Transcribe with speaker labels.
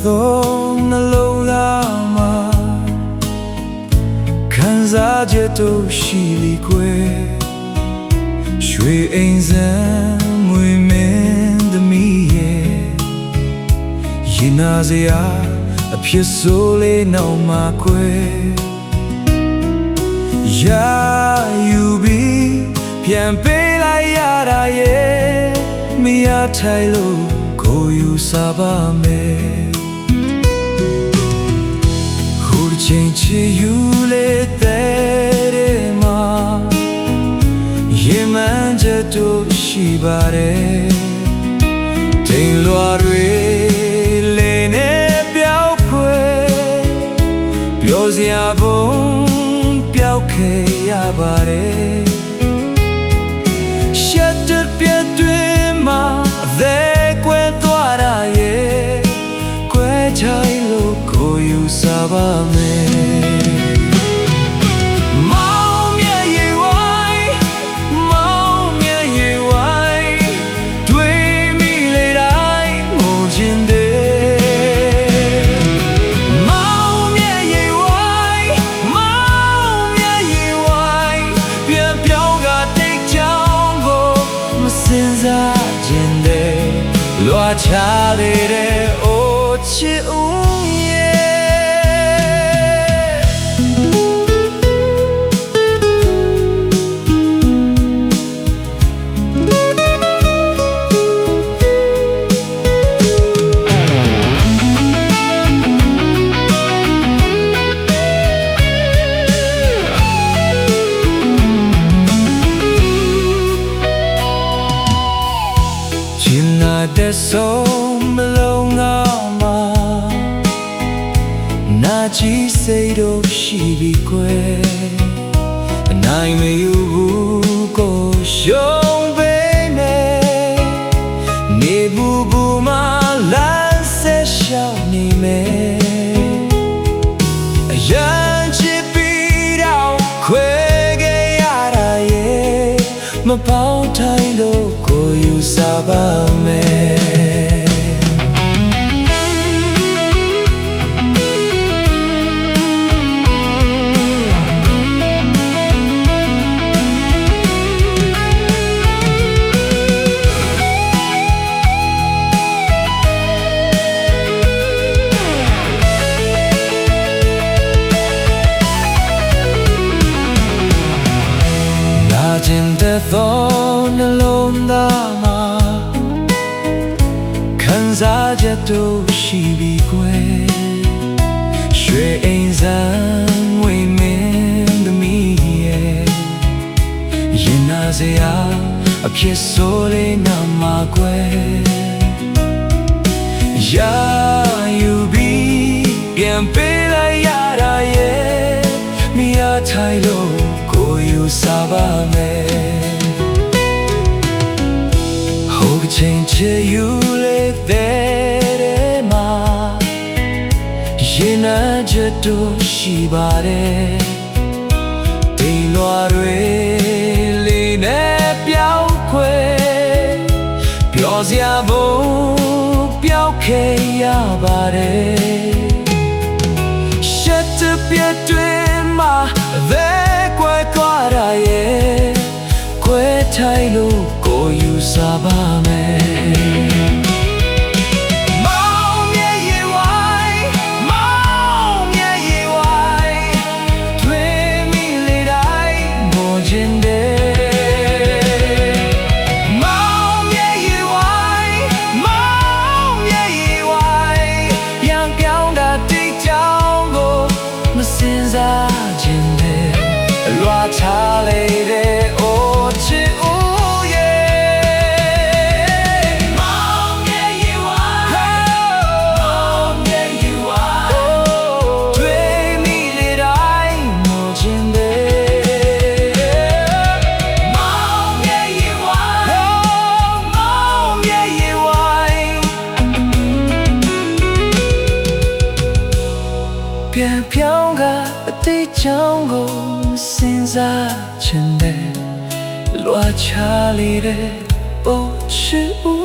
Speaker 1: သောနှလုံးသားမှာခံစားချက်တို့ရှိလီကွယ်ရွှေအိမ်စံမွေမင်းသမီးရဲ့ရင်နာစရာအဖြစ်ဆိုးလေးနောက်မှာကွယ်ရာယူပြီးပြန်ပေးလိုက်ရတာရဲ့မရထိုင်လို့ကိုယူစားပါမယ်ဟိုတစ်ချိန်ချီယူလေတဲ့မှာရင်မှန်ချက်တို့ရှိပါတယ်တိမ်လွာတွေလေနဲ့ပြောက်ခွေပြောစရာဘုံပျောက်ခဲ့ရပါတယ်ရှက်တဲ့ပြတ်တွင်မှာအသေးကွယ်သွားတာရဲ့ကွယ်ချင်လို့ကိုယူစားပါမယ်လွာချလေးတဲ့အိုချစ်ဦးတဲ့ဆုံးမလုံးသားမှာနာကြည့်စိတ်တို့ရှိပြီးကွယ်အနိုင်မယူဘူးကိုရှုံးပေးမယ်နေဘူးဘူးမလမ်းဆက်ရှောင်နေမယ်အရန်ချစ်ပြီးတော့ခွဲခဲ့ရတာရဲ့မပေါင်းထိုင်လို့ကိုယူစားပါမယ်ကျင်တဲ့သောနှလုံးသားမှာခံစားချက်တို့ရှိပြီးကွယ်ရွှေအိမ်စံငွေမင်းသမီးရဲ့ရင်နာစရာအဖြစ်ဆိုးလေးနောက်မှာကွယ်ရာယူပြီးပြန်ပေးလိုက်ရတာရဲ့မရထိုင်လို့ကိုယူစားပါမယ်ဟိုတစ်ချိန်ချီယူလေတဲ့မှာရင်နာချက်တို့ရှိပါတယ်တိမ်လွာတွေလေးနဲ့ပြောင်းခွေပြောစရာဘုံပျောက်ခဲ့ရပါတယ်ရှက်တဲ့ပြတ်တွင်မှာခွဲထိုင်လို့ကိုယူစားပါမယ်မောင်မြတ်ရေဝိုင်းမောင်မြတ်ရေဝိုင်းတွေ့မိလေတိုင်းမောခြင်းတဲ့မောင်မြတ်ရေဝိုင်းမောင်မြတ်ရေဝိုင်းရံပြောင်းတာတိတ်ကြောင်ကိုမစင်စားခြင်းတဲ့လွာချလေးတဲ့ပြန်ပြောင်းကအတိတ်ကြောင့်ကိုစဉ်းစားချင်တယ်လွာချလေးတဲ့ Oh, she